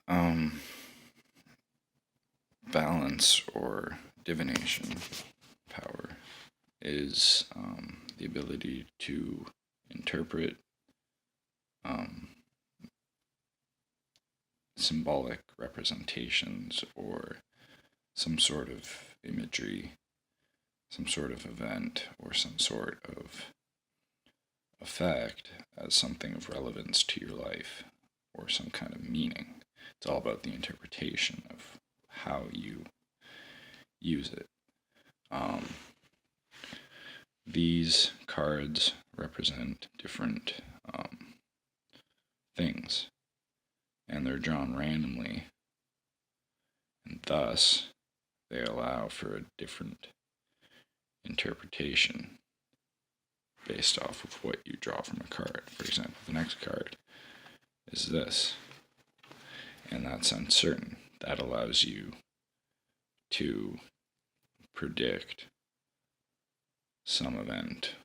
Um, Balance or divination power is the ability to interpret um, symbolic representations or some sort of imagery, some sort of event, or some sort of effect as something of relevance to your life or some kind of meaning. It's all about the interpretation of how you use it. These cards represent different things, and they're drawn randomly, and thus they allow for a different interpretation based off of what you draw from a card. For example, the next card is this, and that's uncertain. That allows you to predict some event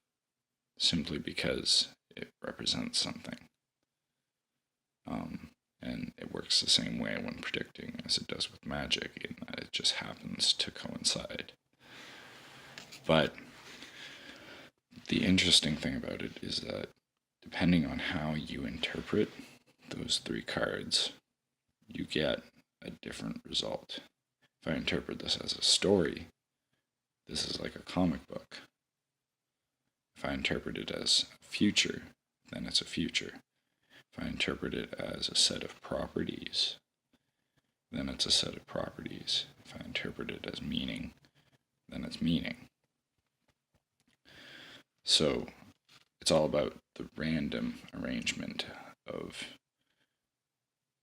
simply because it represents something. And it works the same way when predicting as it does with magic, in that it just happens to coincide. But the interesting thing about it is that depending on how you interpret those three cards, you get a different result. If I interpret this as a story, this is like a comic book. If I interpret it as a future, then it's a future. If I interpret it as a set of properties, then it's a set of properties. If I interpret it as meaning, then it's meaning. So it's all about the random arrangement of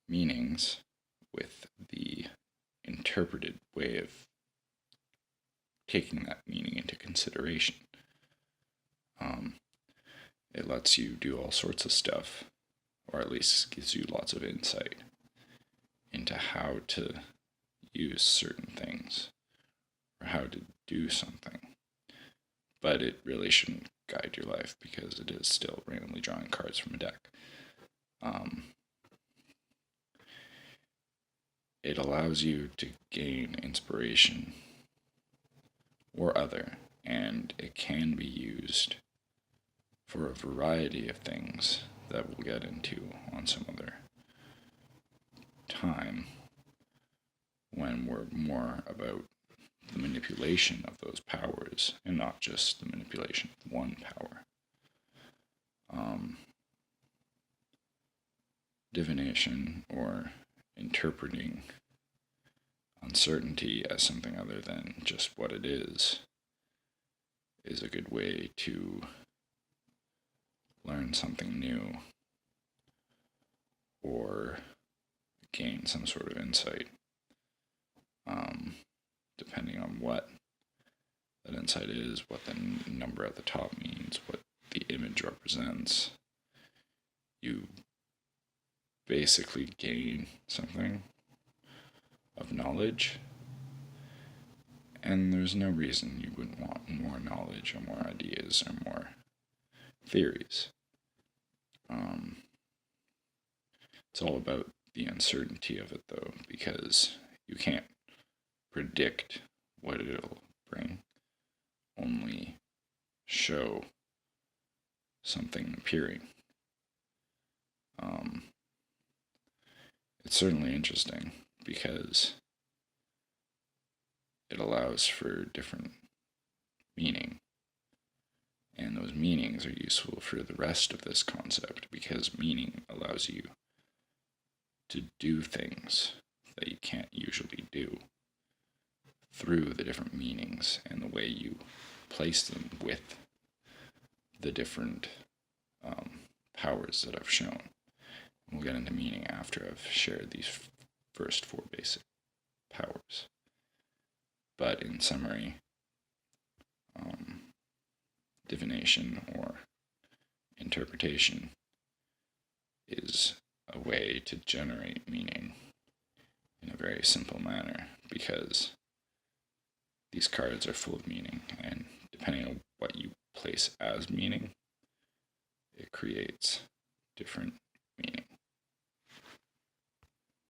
meanings with the interpreted way of taking that meaning into consideration. It lets you do all sorts of stuff, or at least gives you lots of insight into how to use certain things, or how to do something. But it really shouldn't guide your life because it is still randomly drawing cards from a deck. It allows you to gain inspiration or other, and it can be used for a variety of things that we'll get into on some other time when we're more about the manipulation of those powers and not just the manipulation of one power. Divination, or interpreting uncertainty as something other than just what it is a good way to learn something new or gain some sort of insight, depending on what that insight is, what the number at the top means, what the image represents. You basically gain something of knowledge, and there's no reason you wouldn't want more knowledge or more ideas or more theories. It's all about the uncertainty of it, though, because you can't predict what it'll bring, only show something appearing. It's certainly interesting because it allows for different meaning, and those meanings are useful for the rest of this concept because meaning allows you to do things that you can't usually do through the different meanings and the way you place them with the different powers that I've shown. We'll get into meaning after I've shared these first four basic powers. But in summary, divination or interpretation is a way to generate meaning in a very simple manner because these cards are full of meaning, and depending on what you place as meaning, it creates different